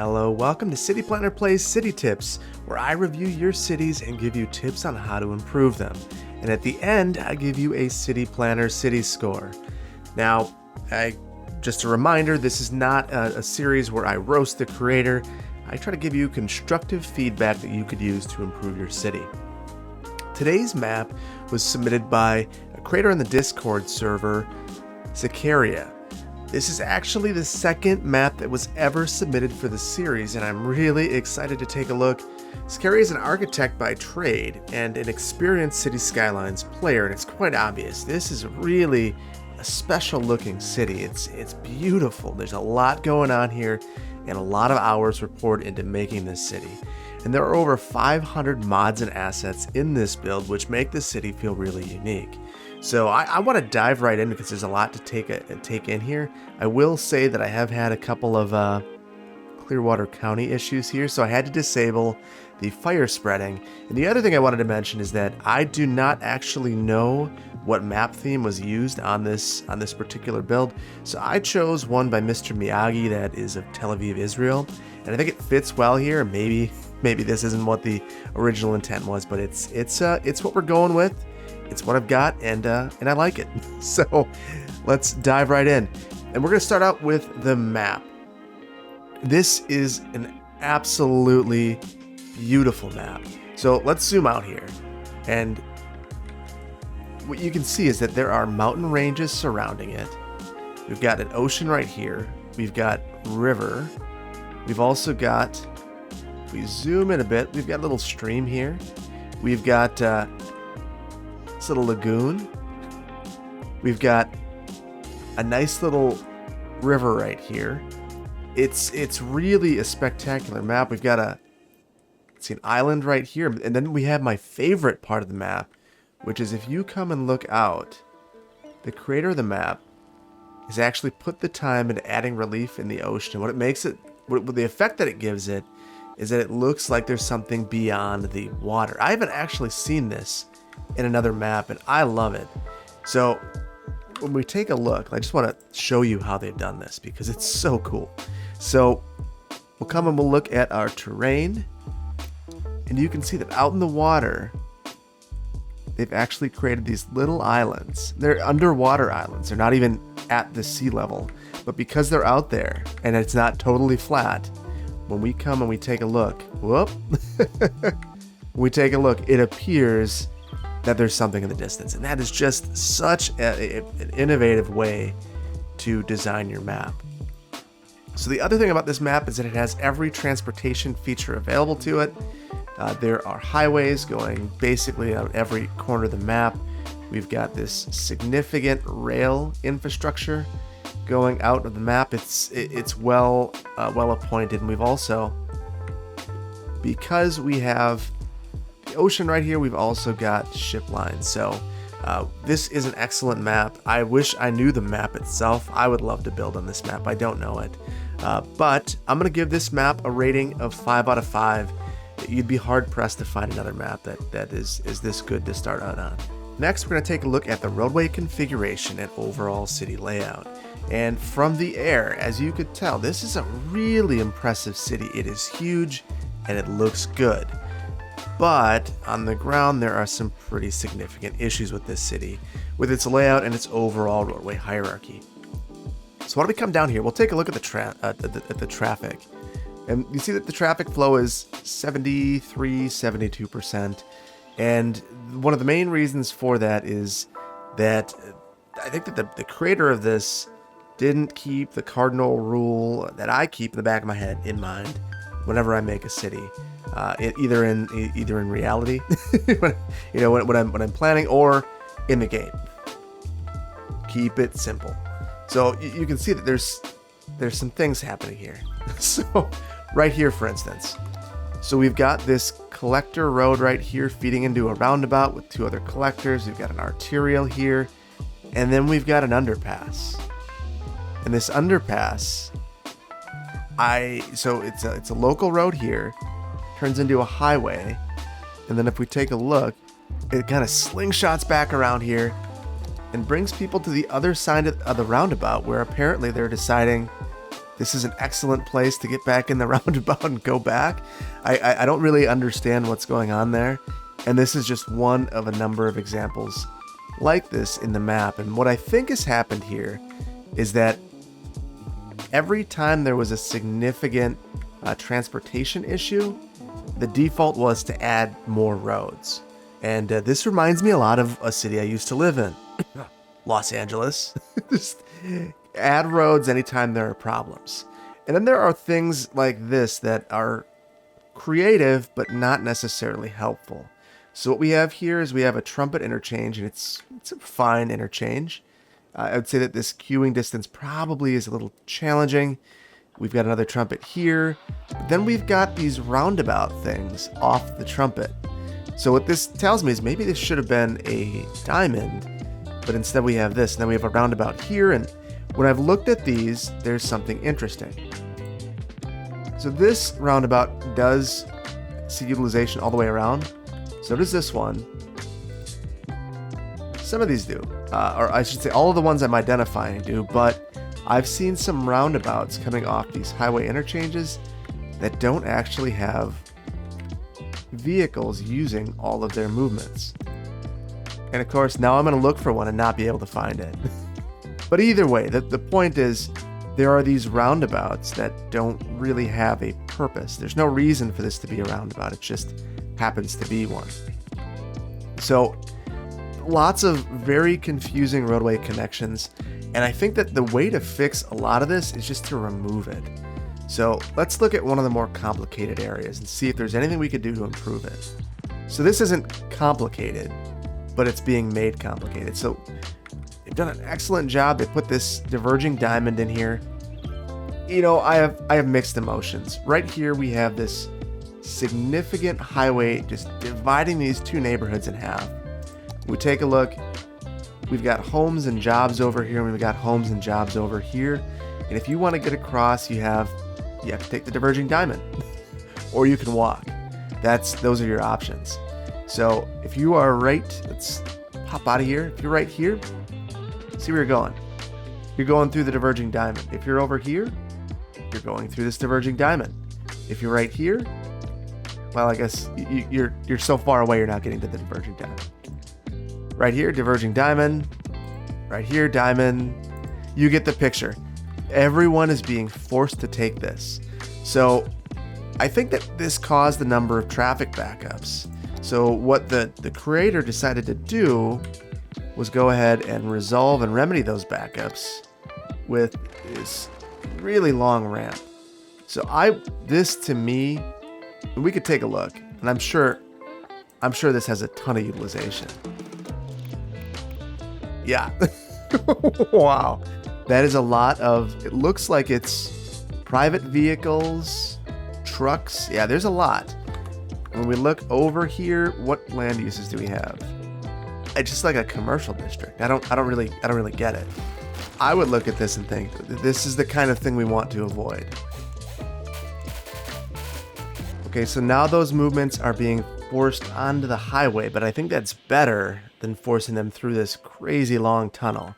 Hello, welcome to City Planner Plays City Tips, where I review your cities and give you tips on how to improve them. And at the end, I give you a City Planner City Score. Now, just a reminder, this is not a series where I roast the creator. I try to give you constructive feedback that you could use to improve your city. Today's map was submitted by a creator on the Discord server, Secaira. This is actually the second map that was ever submitted for the series, and I'm really excited to take a look. Secaira is an architect by trade and an experienced City Skylines player, and it's quite obvious. This is really a special looking city. It's beautiful. There's a lot going on here, and a lot of hours were poured into making this city. And there are over 500 mods and assets in this build, which make the city feel really unique. So I want to dive right in because there's a lot to take in here. I will say that I have had a couple of Clearwater County issues here, so I had to disable the fire spreading. And the other thing I wanted to mention is that I do not actually know what map theme was used on this particular build. So I chose one by Mr. Miyagi that is of Tel Aviv, Israel, and I think it fits well here. Maybe this isn't what the original intent was, but it's what we're going with. It's what I've got, and I like it. So let's dive right in. And we're going to start out with the map. This is an absolutely beautiful map. So let's zoom out here. And what you can see is that there are mountain ranges surrounding it. We've got an ocean right here. We've got river. We've also got, if we zoom in a bit, we've got a little stream here. We've got this little lagoon. We've got a nice little river right here. It's really a spectacular map. We've got an island right here, and then we have my favorite part of the map, which is if you come and look out, the creator of the map has actually put the time into adding relief in the ocean. What it makes it, what the effect that it gives it, is that it looks like there's something beyond the water. I haven't actually seen this in another map, and I love it. So when we take a look, I just want to show you how they've done this because it's so cool. So we'll come and we'll look at our terrain, and you can see that out in the water they've actually created these little islands. They're underwater islands. They're not even at the sea level, but because they're out there and it's not totally flat, when we come and we take a look, it appears that there's something in the distance. And that is just such an innovative way to design your map. So the other thing about this map is that it has every transportation feature available to it. There are highways going basically out every corner of the map. We've got this significant rail infrastructure going out of the map. It's well appointed, and we've also, because we have the ocean right here, we've also got ship lines. So this is an excellent map. I wish I knew the map itself. I would love to build on this map. I don't know it, but I'm gonna give this map a rating of 5 out of 5. You'd be hard pressed to find another map that is this good to start out on. Next, we're gonna take a look at the roadway configuration and overall city layout. And from the air, as you could tell, this is a really impressive city. It is huge and it looks good. But on the ground, there are some pretty significant issues with this city, with its layout and its overall roadway hierarchy. So why don't we come down here? We'll take a look at the traffic. And you see that the traffic flow is 72%. And one of the main reasons for that is that I think that the creator of this didn't keep the cardinal rule that I keep in the back of my head in mind whenever I make a city. Either in reality, when I'm planning, or in the game. Keep it simple. So you can see that there's some things happening here. So right here, for instance, so we've got this collector road right here feeding into a roundabout with 2 other collectors. We've got an arterial here, and then we've got an underpass. And this underpass, so it's a local road here, turns into a highway, and then if we take a look, it kind of slingshots back around here and brings people to the other side of the roundabout, where apparently they're deciding this is an excellent place to get back in the roundabout and go back. I don't really understand what's going on there. And this is just one of a number of examples like this in the map. And what I think has happened here is that every time there was a significant transportation issue, the default was to add more roads. And this reminds me a lot of a city I used to live in, Los Angeles. Just add roads anytime there are problems. And then there are things like this that are creative, but not necessarily helpful. So what we have here is we have a trumpet interchange, and it's a fine interchange. I would say that this queuing distance probably is a little challenging. We've got another trumpet here. But then we've got these roundabout things off the trumpet. So what this tells me is maybe this should have been a diamond, but instead we have this. And then we have a roundabout here, and when I've looked at these, there's something interesting. So this roundabout does see utilization all the way around. So does this one. Some of these do, or I should say all of the ones I'm identifying do, but I've seen some roundabouts coming off these highway interchanges that don't actually have vehicles using all of their movements. And of course, now I'm going to look for one and not be able to find it. But either way, the point is, there are these roundabouts that don't really have a purpose. There's no reason for this to be a roundabout. It just happens to be one. So lots of very confusing roadway connections. And I think that the way to fix a lot of this is just to remove it. So let's look at one of the more complicated areas and see if there's anything we could do to improve it. So this isn't complicated, but it's being made complicated. So they've done an excellent job. They put this diverging diamond in here. You know, I have mixed emotions. Right here we have this significant highway just dividing these two neighborhoods in half. We take a look. We've got homes and jobs over here, and we've got homes and jobs over here. And if you want to get across, you have to take the diverging diamond, or you can walk. Those are your options. So if you are right, let's pop out of here. If you're right here, see where you're going. You're going through the diverging diamond. If you're over here, you're going through this diverging diamond. If you're right here, well, I guess you're so far away you're not getting to the diverging diamond. Right here, diverging diamond. Right here, diamond. You get the picture. Everyone is being forced to take this. So I think that this caused a number of traffic backups. So what the creator decided to do was go ahead and resolve and remedy those backups with this really long ramp. So this to me, we could take a look, and I'm sure this has a ton of utilization. Yeah. Wow. That is a lot of, it looks like it's private vehicles, trucks. Yeah, there's a lot. When we look over here, what land uses do we have? It's just like a commercial district. I don't really get it. I would look at this and think, this is the kind of thing we want to avoid. Okay, so now those movements are being forced onto the highway, but I think that's better than forcing them through this crazy long tunnel.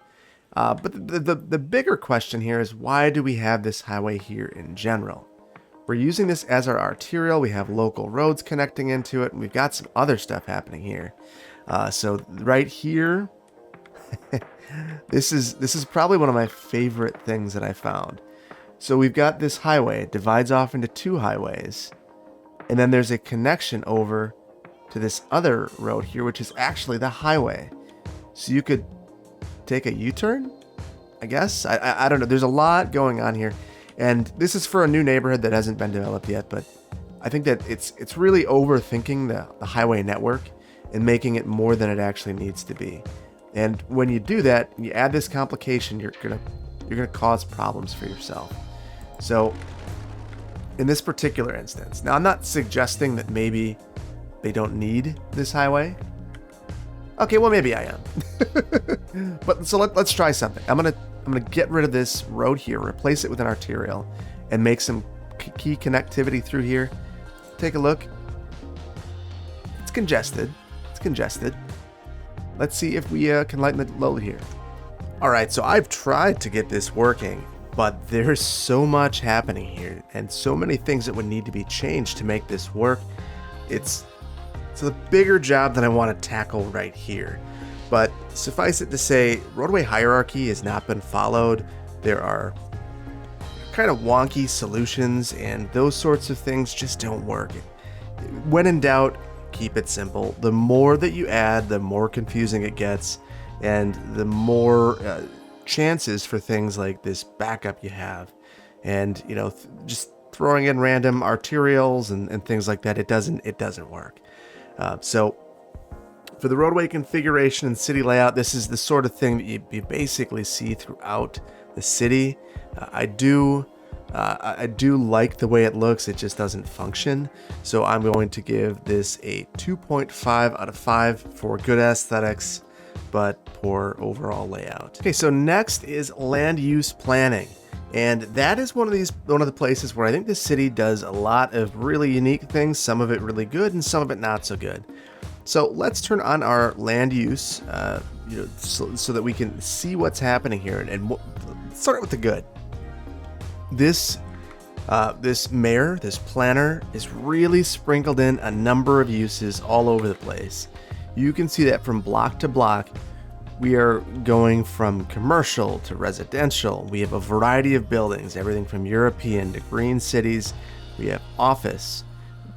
But the bigger question here is, why do we have this highway here in general? We're using this as our arterial. We have local roads connecting into it, and we've got some other stuff happening here. So right here, this is probably one of my favorite things that I found. So we've got this highway. It divides off into two highways. And then there's a connection over to this other road here, which is actually the highway. So you could take a U-turn, I guess. I don't know. There's a lot going on here. And this is for a new neighborhood that hasn't been developed yet. But I think that it's really overthinking the highway network and making it more than it actually needs to be. And when you do that, and you add this complication, you're gonna cause problems for yourself. So in this particular instance, now I'm not suggesting that maybe they don't need this highway. Okay, well maybe I am. But so let's try something. I'm gonna get rid of this road here, replace it with an arterial, and make some key connectivity through here. Take a look. It's congested. Let's see if we can lighten the load here. All right, so I've tried to get this working, but there's so much happening here and so many things that would need to be changed to make this work. It's a bigger job than I want to tackle right here. But suffice it to say, roadway hierarchy has not been followed. There are kind of wonky solutions, and those sorts of things just don't work. When in doubt, keep it simple. The more that you add, the more confusing it gets, and the more chances for things like this backup you have. And, just throwing in random arterials and things like that, it doesn't work. So for the roadway configuration and city layout, this is the sort of thing that you basically see throughout the city. I do like the way it looks. It just doesn't function. So I'm going to give this a 2.5 out of 5 for good aesthetics, but poor overall layout. Okay, so next is land use planning. And that is one of the places where I think the city does a lot of really unique things, some of it really good and some of it not so good. So let's turn on our land use, so that we can see what's happening here. And let's start with the good. This mayor, this planner, is really sprinkled in a number of uses all over the place. You can see that from block to block. We are going from commercial to residential. We have a variety of buildings, everything from European to green cities. We have office.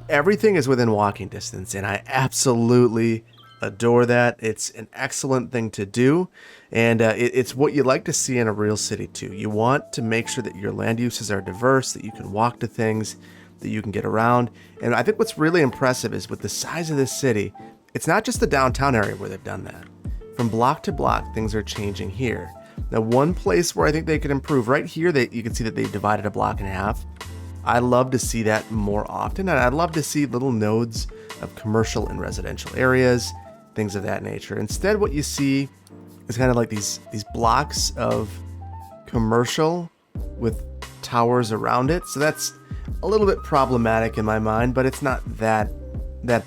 Everything is within walking distance, and I absolutely adore that. It's an excellent thing to do, and it's what you like to see in a real city too. You want to make sure that your land uses are diverse, that you can walk to things, that you can get around. And I think what's really impressive is with the size of this city, it's not just the downtown area where they've done that. From block to block, things are changing here. Now, one place where I think they could improve, right here, you can see that they divided a block in half. I love to see that more often, and I'd love to see little nodes of commercial and residential areas, things of that nature. Instead, what you see is kind of like these blocks of commercial with towers around it. So that's a little bit problematic in my mind, but it's not that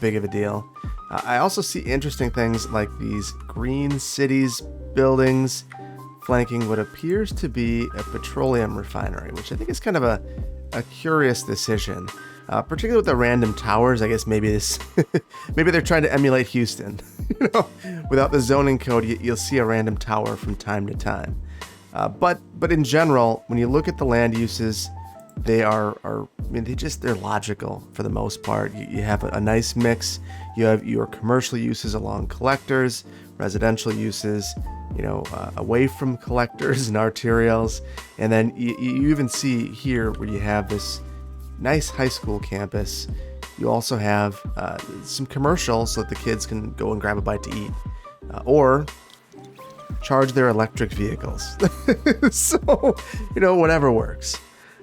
big of a deal. I also see interesting things like these green cities buildings flanking what appears to be a petroleum refinery, which I think is kind of a curious decision, particularly with the random towers. I guess maybe they're trying to emulate Houston. Without the zoning code, you'll see a random tower from time to time. But in general, when you look at the land uses, they're logical for the most part. You have a nice mix. You have your commercial uses along collectors, residential uses, away from collectors and arterials. And then you even see here where you have this nice high school campus. You also have some commercial so that the kids can go and grab a bite to eat, or charge their electric vehicles. So, whatever works.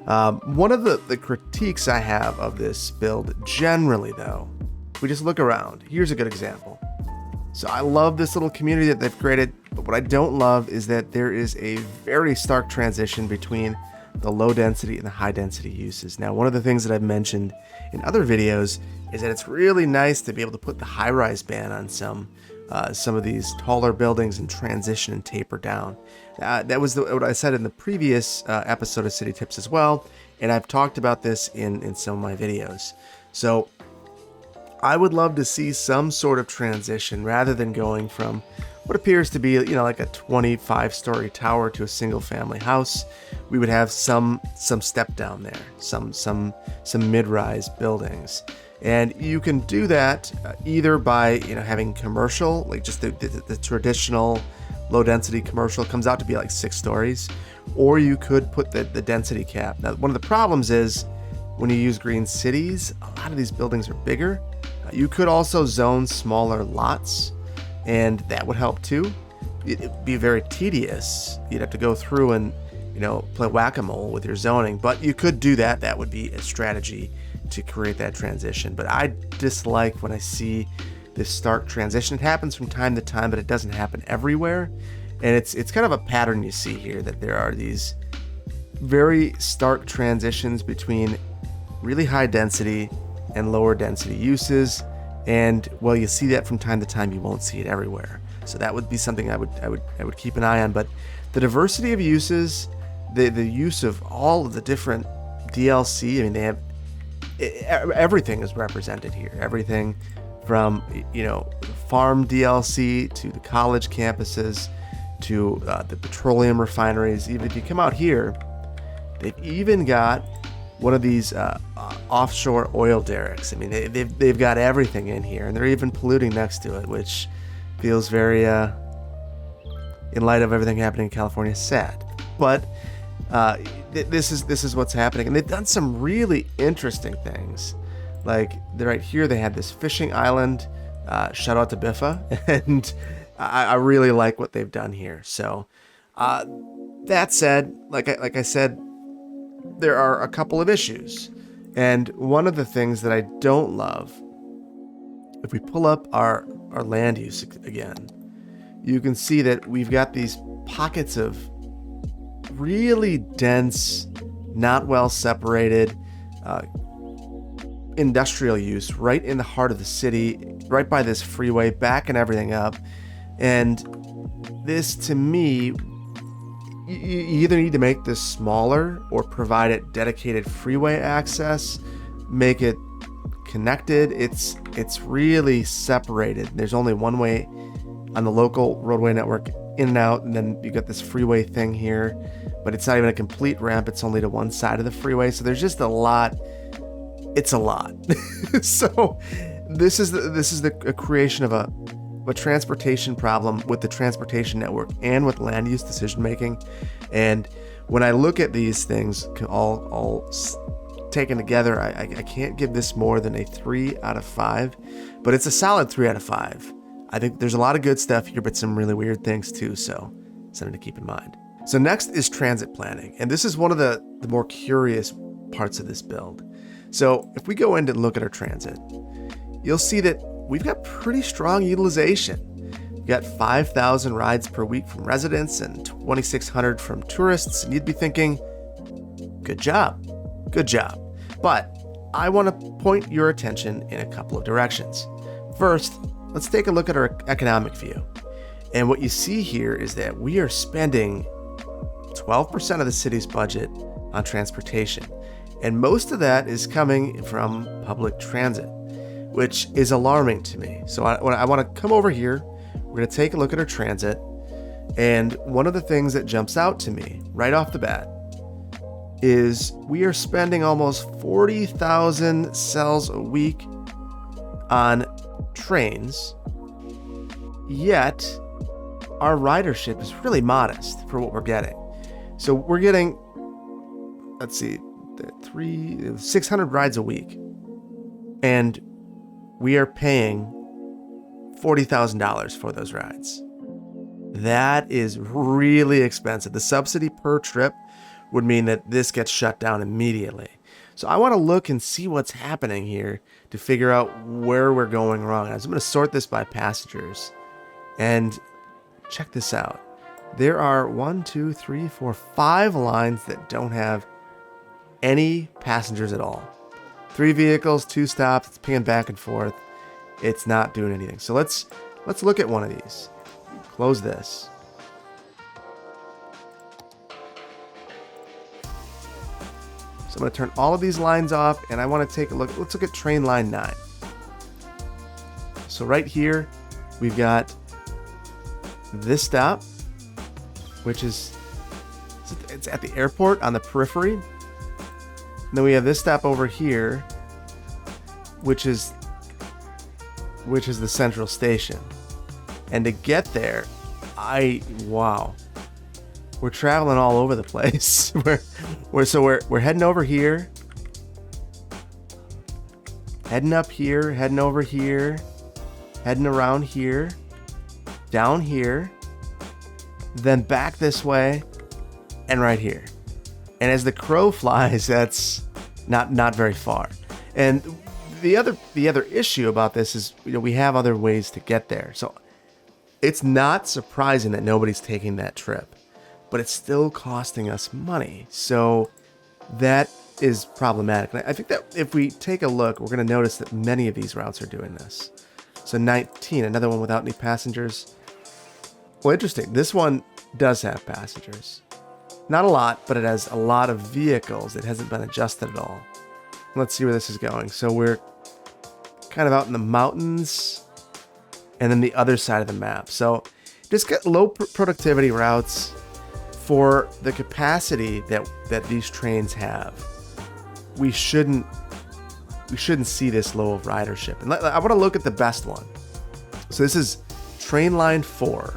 One of the critiques I have of this build generally, though, we just look around. Here's a good example. So I love this little community that they've created, but what I don't love is that there is a very stark transition between the low density and the high density uses. Now, one of the things that I've mentioned in other videos is that it's really nice to be able to put the high-rise ban on some of these taller buildings and transition and taper down. That was what I said in the previous episode of City Tips as well, and I've talked about this in some of my videos. So I would love to see some sort of transition rather than going from what appears to be, like a 25-story tower to a single-family house. We would have some step down there, some mid-rise buildings. And you can do that either by having commercial, like just the traditional low density commercial comes out to be like 6 stories, or you could put the density cap. Now, one of the problems is when you use green cities, a lot of these buildings are bigger. You could also zone smaller lots, and that would help too. It'd be very tedious. You'd have to go through and play whack-a-mole with your zoning, but you could do that. That would be a strategy to create that transition. But I dislike when I see this stark transition. It happens from time to time, but it doesn't happen everywhere. And it's kind of a pattern you see here, that there are these very stark transitions between really high density and lower density uses. And while you see that from time to time, you won't see it everywhere. So that would be something I would keep an eye on. But the diversity of uses the use of all of the different DLC. I mean, they have everything is represented here. Everything from, farm DLC to the college campuses to the petroleum refineries. Even if you come out here, they've even got one of these offshore oil derricks. I mean, they've got everything in here, and they're even polluting next to it, which feels very, in light of everything happening in California, sad. But this is what's happening, and they've done some really interesting things. Like right here, they had this fishing island. Shout out to Biffa, and I really like what they've done here. So that said, like I said, there are a couple of issues, and one of the things that I don't love, if we pull up our land use again, you can see that we've got these pockets of really dense, not well separated industrial use right in the heart of the city, right by this freeway, backing everything up. And this, to me, you either need to make this smaller or provide it dedicated freeway access, make it connected. It's really separated. There's only one way on the local roadway network in and out, and then you got this freeway thing here, but it's not even a complete ramp. It's only to one side of the freeway. So there's just a lot. It's a lot. So this is the creation of a transportation problem with the transportation network and with land use decision making. And when I look at these things all taken together, I can't give this more than a 3 out of 5, but it's a solid 3 out of 5. I think there's a lot of good stuff here, but some really weird things too, so something to keep in mind. So next is transit planning, and this is one of the more curious parts of this build. So if we go in and look at our transit, you'll see that we've got pretty strong utilization. We've got 5,000 rides per week from residents and 2,600 from tourists, and you'd be thinking, good job. But I want to point your attention in a couple of directions. First, let's take a look at our economic view. And what you see here is that we are spending 12% of the city's budget on transportation. And most of that is coming from public transit, which is alarming to me. So I want to come over here. We're going to take a look at our transit. And one of the things that jumps out to me right off the bat is we are spending almost 40,000 cells a week on trains, yet our ridership is really modest for what we're getting. So we're getting, 600 rides a week, and we are paying $40,000 for those rides. That is really expensive. The subsidy per trip would mean that this gets shut down immediately. So I want to look and see what's happening here to figure out where we're going wrong. I'm going to sort this by passengers, and check this out. There are 5 lines that don't have any passengers at all. 3 vehicles, 2 stops, it's pinging back and forth. It's not doing anything. So let's look at one of these. Close this. So I'm going to turn all of these lines off, and I want to take a look. Let's look at train line 9. So right here, we've got this stop, which it's at the airport on the periphery. And then we have this stop over here, which is the central station. And to get there, wow. We're traveling all over the place. We're heading over here, heading up here, heading over here, heading around here, down here, then back this way, and right here. And as the crow flies, that's not very far. And the other issue about this is, we have other ways to get there. So it's not surprising that nobody's taking that trip, but it's still costing us money. So that is problematic. And I think that if we take a look, we're going to notice that many of these routes are doing this. So 19, another one without any passengers. Well, interesting. This one does have passengers. Not a lot, but it has a lot of vehicles. It hasn't been adjusted at all. Let's see where this is going. So we're kind of out in the mountains and then the other side of the map. So just get low productivity routes for the capacity that these trains have. We shouldn't see this low of ridership. And I want to look at the best one. So this is train line 4,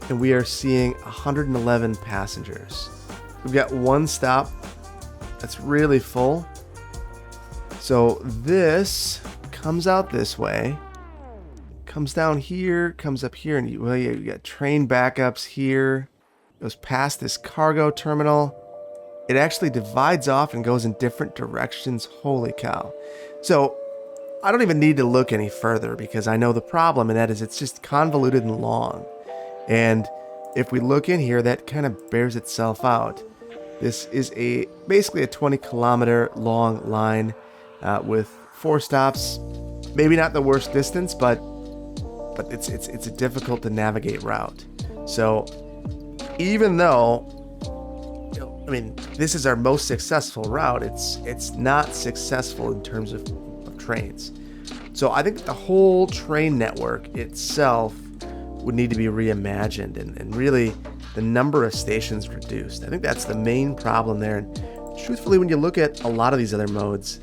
and we are seeing 111 passengers. We've got one stop that's really full. So this comes out this way, comes down here, comes up here, and you got train backups here, goes past this cargo terminal. It actually divides off and goes in different directions. Holy cow. So I don't even need to look any further because I know the problem, and that is it's just convoluted and long. And if we look in here, that kind of bears itself out. This is basically a 20-kilometer long line with 4 stops. Maybe not the worst distance, but it's a difficult to navigate route. So even though, this is our most successful route, it's not successful in terms of trains. So I think the whole train network itself would need to be reimagined and really the number of stations reduced. I think that's the main problem there. And truthfully, when you look at a lot of these other modes,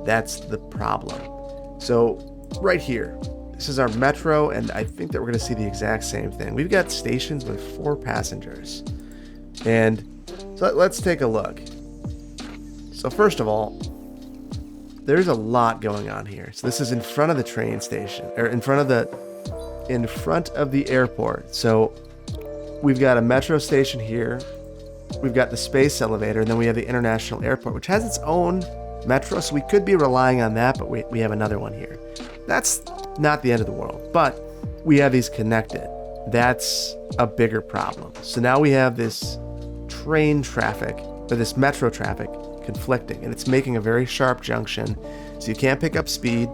that's the problem. So right here, this is our metro, and I think that we're going to see the exact same thing. We've got stations with 4 passengers. And so let's take a look. So first of all, there's a lot going on here. So this is in front of the train station, or in front of the airport. So we've got a metro station here. We've got the space elevator, and then we have the international airport, which has its own metro. So we could be relying on that, but we have another one here. That's not the end of the world, but we have these connected. That's a bigger problem. So now we have this train traffic, or this metro traffic, conflicting, and it's making a very sharp junction, so you can't pick up speed,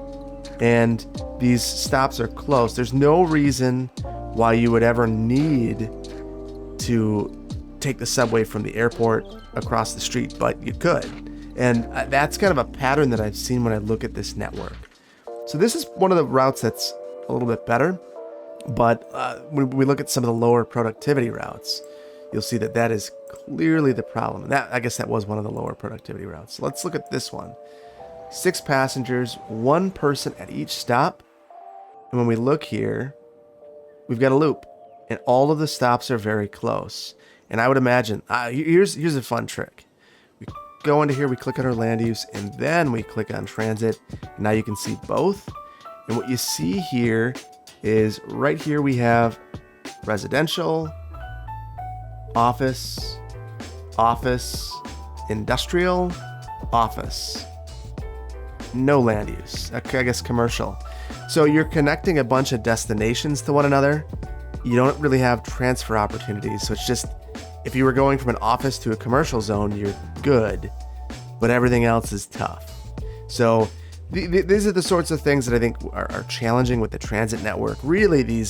and these stops are close. There's no reason why you would ever need to take the subway from the airport across the street, but you could. And that's kind of a pattern that I've seen when I look at this network. So this is one of the routes that's a little bit better, but when we look at some of the lower productivity routes, you'll see that is clearly the problem. And I guess that was one of the lower productivity routes. So let's look at this one. 6 passengers, 1 person at each stop. And when we look here, we've got a loop, and all of the stops are very close. And I would imagine, here's a fun trick. We go into here, we click on our land use, and then we click on transit. Now you can see both. And what you see here is right here we have residential, office, industrial, office. No land use. Okay, I guess commercial. So you're connecting a bunch of destinations to one another. You don't really have transfer opportunities. So it's just, if you were going from an office to a commercial zone, you're good, but everything else is tough. So these are the sorts of things that I think are challenging with the transit network. Really,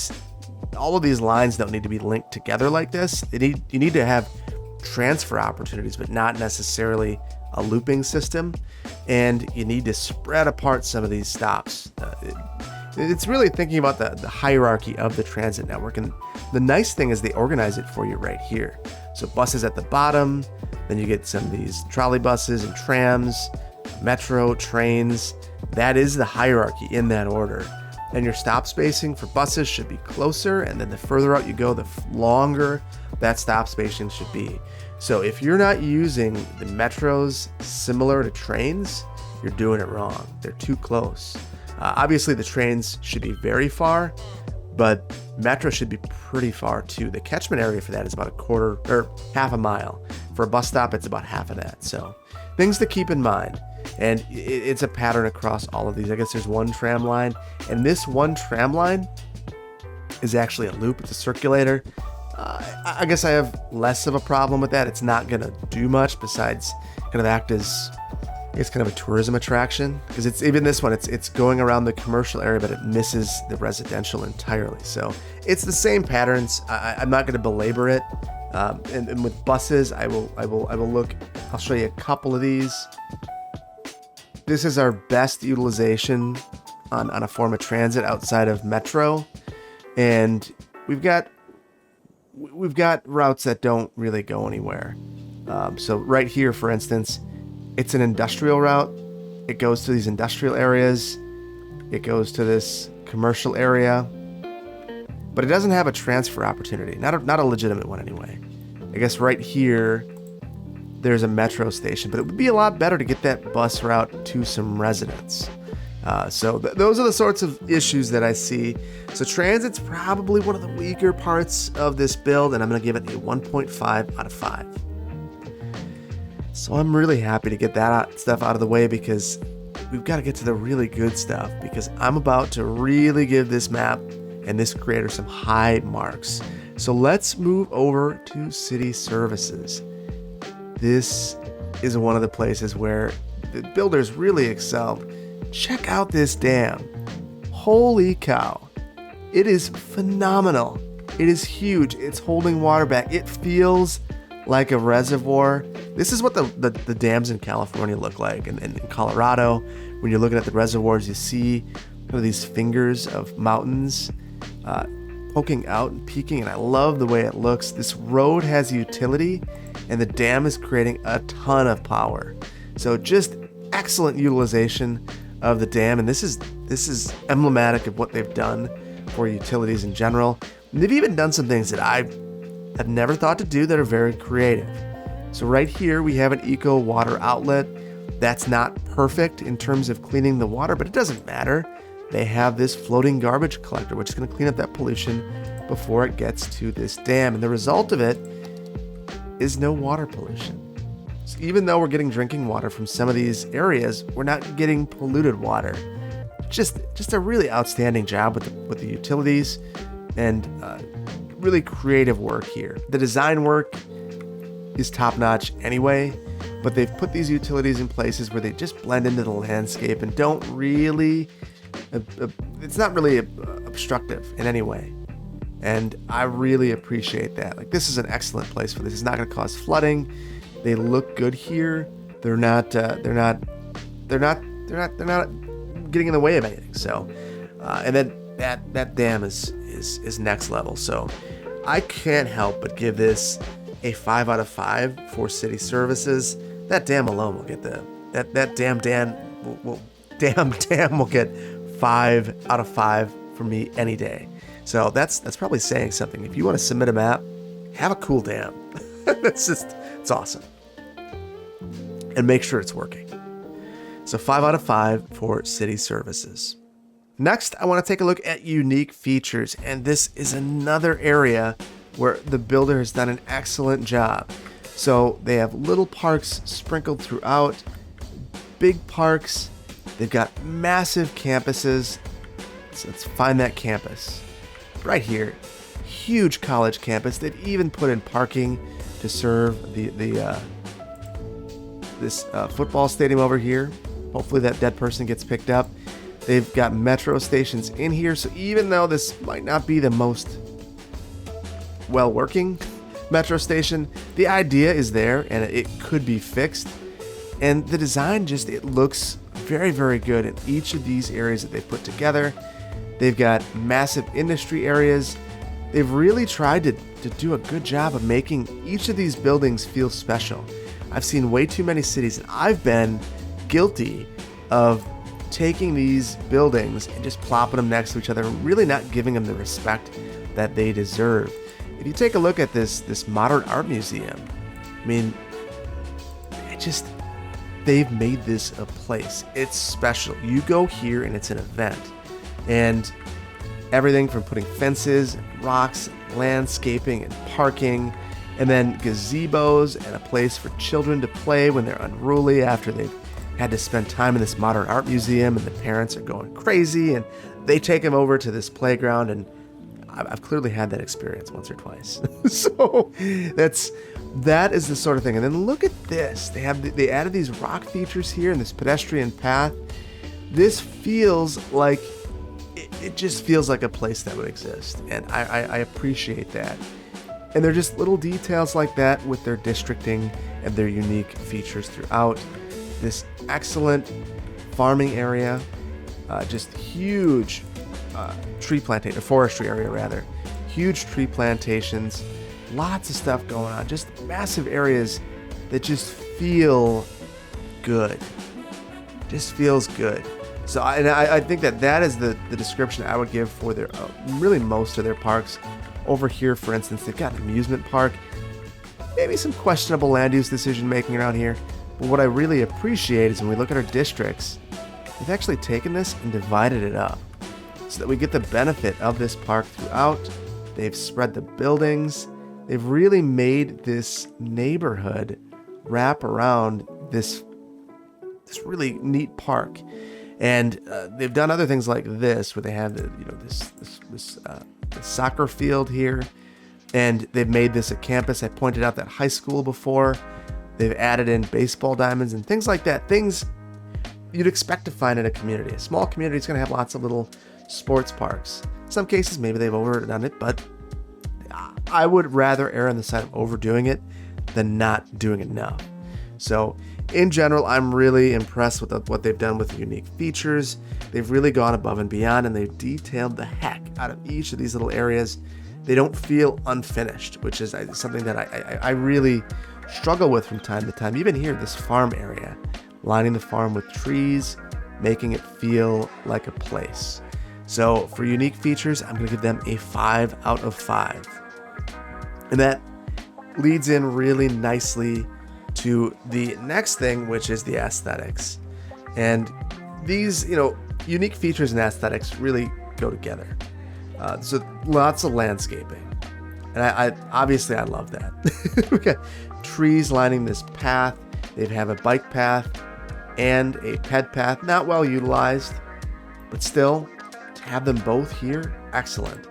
all of these lines don't need to be linked together like this. You need to have transfer opportunities, but not necessarily a looping system. And you need to spread apart some of these stops. It's really thinking about the hierarchy of the transit network. And the nice thing is they organize it for you right here. So buses at the bottom, then you get some of these trolley buses and trams, metro, trains. That is the hierarchy in that order. And your stop spacing for buses should be closer, and then the further out you go, the longer that stop spacing should be. So if you're not using the metros similar to trains, you're doing it wrong. They're too close. Obviously, the trains should be very far, but metro should be pretty far too. The catchment area for that is about a quarter or half a mile. For a bus stop, it's about half of that. So things to keep in mind. And it's a pattern across all of these. I guess there's one tram line, and this one tram line is actually a loop. It's a circulator. I guess I have less of a problem with that. It's not going to do much besides kind of act as, I guess, kind of a tourism attraction, because it's even this one, it's going around the commercial area, but it misses the residential entirely. So it's the same patterns. I'm not going to belabor it. And with buses, I will look. I'll show you a couple of these. This is our best utilization on a form of transit outside of metro, and we've got routes that don't really go anywhere. So right here, for instance, it's an industrial route. It goes to these industrial areas. It goes to this commercial area, but it doesn't have a transfer opportunity. Not a legitimate one anyway. I guess right here, there's a metro station, but it would be a lot better to get that bus route to some residents. So those are the sorts of issues that I see. So transit's probably one of the weaker parts of this build, and I'm going to give it a 1.5 out of 5. So I'm really happy to get that stuff out of the way, because we've got to get to the really good stuff, because I'm about to really give this map and this creator some high marks. So let's move over to city services. This is one of the places where the builders really excelled. Check out this dam. Holy cow. It is phenomenal. It is huge. It's holding water back. It feels like a reservoir. This is what the dams in California look like. And in Colorado, when you're looking at the reservoirs, you see kind of these fingers of mountains poking out and peaking, and I love the way it looks. This road has utility, and the dam is creating a ton of power. So just excellent utilization of the dam, and this is emblematic of what they've done for utilities in general. And they've even done some things that I have never thought to do that are very creative. So right here we have an eco water outlet. That's not perfect in terms of cleaning the water, but it doesn't matter. They have this floating garbage collector, which is going to clean up that pollution before it gets to this dam. And the result of it is no water pollution. So even though we're getting drinking water from some of these areas, we're not getting polluted water. Just a really outstanding job with the utilities, and really creative work here. The design work is top-notch anyway, but they've put these utilities in places where they just blend into the landscape and don't really... it's not really obstructive in any way, and I really appreciate that. Like, this is an excellent place for this. It's not going to cause flooding. They look good here. They're not getting in the way of anything. So, and then that dam is next level. So, I can't help but give this a 5 out of 5 for city services. That dam alone will get that damn dam will get 5 out of 5 for me any day. So that's probably saying something. If you want to submit a map, have a cool dam. It's awesome. And make sure it's working. So 5 out of 5 for city services. Next, I want to take a look at unique features, and this is another area where the builder has done an excellent job. So they have little parks sprinkled throughout, big parks. They've got massive campuses. So let's find that campus. Right here, huge college campus. They've even put in parking to serve this football stadium over here. Hopefully that dead person gets picked up. They've got metro stations in here. So even though this might not be the most well-working metro station, the idea is there and it could be fixed. And the design it looks very, very good in each of these areas that they've put together. They've got massive industry areas. They've really tried to do a good job of making each of these buildings feel special. I've seen way too many cities, and I've been guilty of taking these buildings and just plopping them next to each other and really not giving them the respect that they deserve. If you take a look at this modern art museum, I mean, they've made this a place. It's special. You go here and it's an event. And everything from putting fences and rocks and landscaping and parking, and then gazebos and a place for children to play when they're unruly after they've had to spend time in this modern art museum and the parents are going crazy and they take them over to this playground, and I've clearly had that experience once or twice. So that is the sort of thing. And then look at this. They added these rock features here and this pedestrian path. This feels like it just feels like a place that would exist, and I appreciate that. And they're just little details like that with their districting and their unique features throughout this excellent farming area. Just huge tree plantation, forestry area rather. Huge tree plantations, lots of stuff going on, just massive areas that just feel good. Just feels good. So I think that is the description I would give for their really most of their parks. Over here, for instance, they've got an amusement park. Maybe some questionable land use decision making around here. But what I really appreciate is when we look at our districts, they've actually taken this and divided it up so that we get the benefit of this park throughout. They've spread the buildings. They've really made this neighborhood wrap around this really neat park. And they've done other things like this, where they have this soccer field here, and they've made this a campus. I pointed out that high school before. They've added in baseball diamonds and things like that. Things you'd expect to find in a community. A small community is going to have lots of little sports parks. In some cases, maybe they've overdone it, but I would rather err on the side of overdoing it than not doing enough. So in general, I'm really impressed with what they've done with the unique features. They've really gone above and beyond, and they've detailed the heck out of each of these little areas. They don't feel unfinished, which is something that I really struggle with from time to time. Even here, this farm area, lining the farm with trees, making it feel like a place. So for unique features, I'm going to give them a 5 out of 5. And that leads in really nicely to the next thing, which is the aesthetics. And these, unique features and aesthetics really go together. So lots of landscaping. And I obviously love that. We got trees lining this path. They have a bike path and a ped path, not well utilized, but still to have them both here, excellent.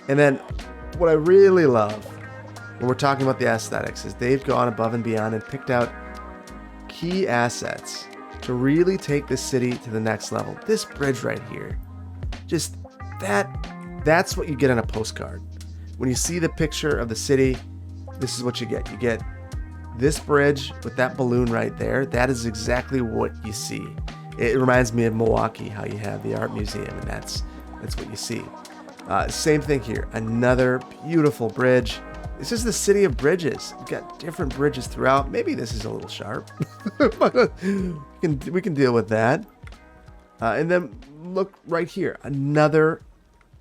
And then what I really love when we're talking about the aesthetics is they've gone above and beyond and picked out key assets to really take this city to the next level. This bridge right here, just that's what you get on a postcard. When you see the picture of the city, this is what you get. You get this bridge with that balloon right there. That is exactly what you see. It reminds me of Milwaukee, how you have the art museum, and that's what you see. Same thing here. Another beautiful bridge. This is the city of bridges. We've got different bridges throughout. Maybe this is a little sharp, but we can deal with that. And then look right here, another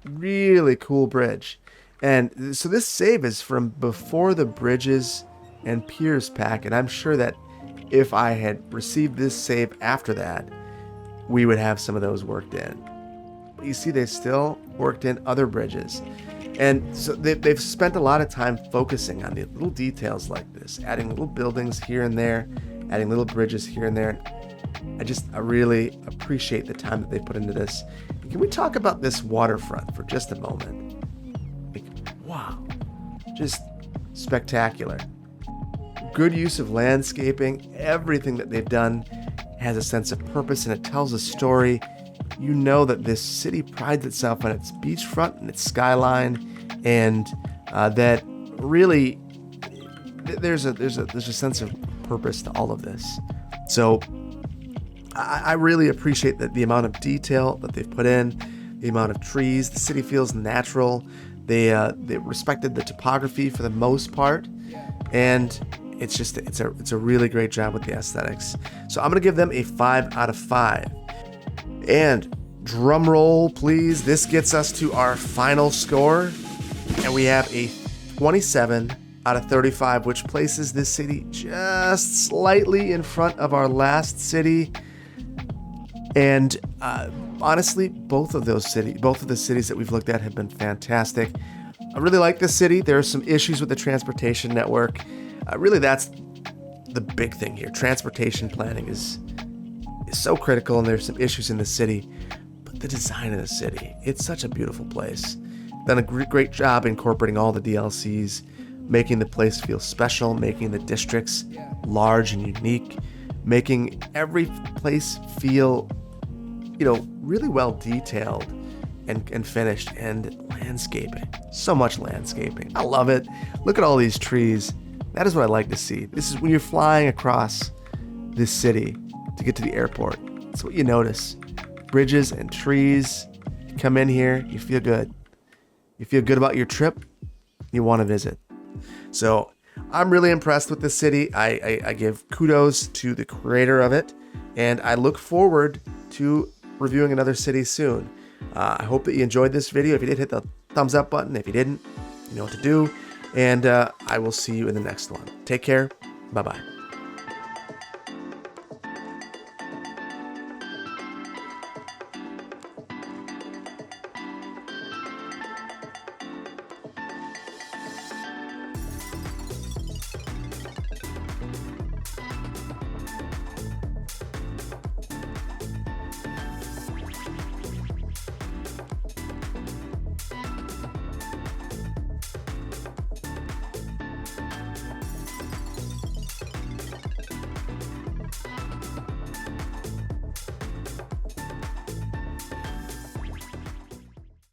really cool bridge. And so this save is from before the Bridges and Piers pack, and I'm sure that if I had received this save after that, we would have some of those worked in. But you see, they still worked in other bridges. And so they've spent a lot of time focusing on the little details like this, adding little buildings here and there, adding little bridges here and there. I really appreciate the time that they put into this. Can we talk about this waterfront for just a moment? Wow, just spectacular. Good use of landscaping. Everything that they've done has a sense of purpose and it tells a story. You know that this city prides itself on its beachfront and its skyline, and that really there's a sense of purpose to all of this. So I really appreciate the amount of detail that they've put in, the amount of trees. The city feels natural. They respected the topography for the most part, and it's a really great job with the aesthetics. So I'm gonna give them a 5 out of 5. And drum roll, please. This gets us to our final score, and we have a 27 out of 35, which places this city just slightly in front of our last city. And honestly, both of the cities that we've looked at have been fantastic. I really like this city. There are some issues with the transportation network. Really, that's the big thing here. Transportation planning is so critical, and there's some issues in the city. But the design of the city, it's such a beautiful place. Done a great job incorporating all the DLCs, making the place feel special, making the districts large and unique, making every place feel, really well detailed. and finished. And landscaping, so much landscaping. I love it. Look at all these trees. That is what I like to see. This is when you're flying across this city to get to the airport. That's what you notice. Bridges and trees. You come in here, you feel good. You feel good about your trip. You want to visit. So I'm really impressed with this city. I give kudos to the creator of it, and I look forward to reviewing another city soon. I hope that you enjoyed this video. If you did, hit the thumbs up button. If you didn't, you know what to do. And I will see you in the next one. Take care. Bye-bye.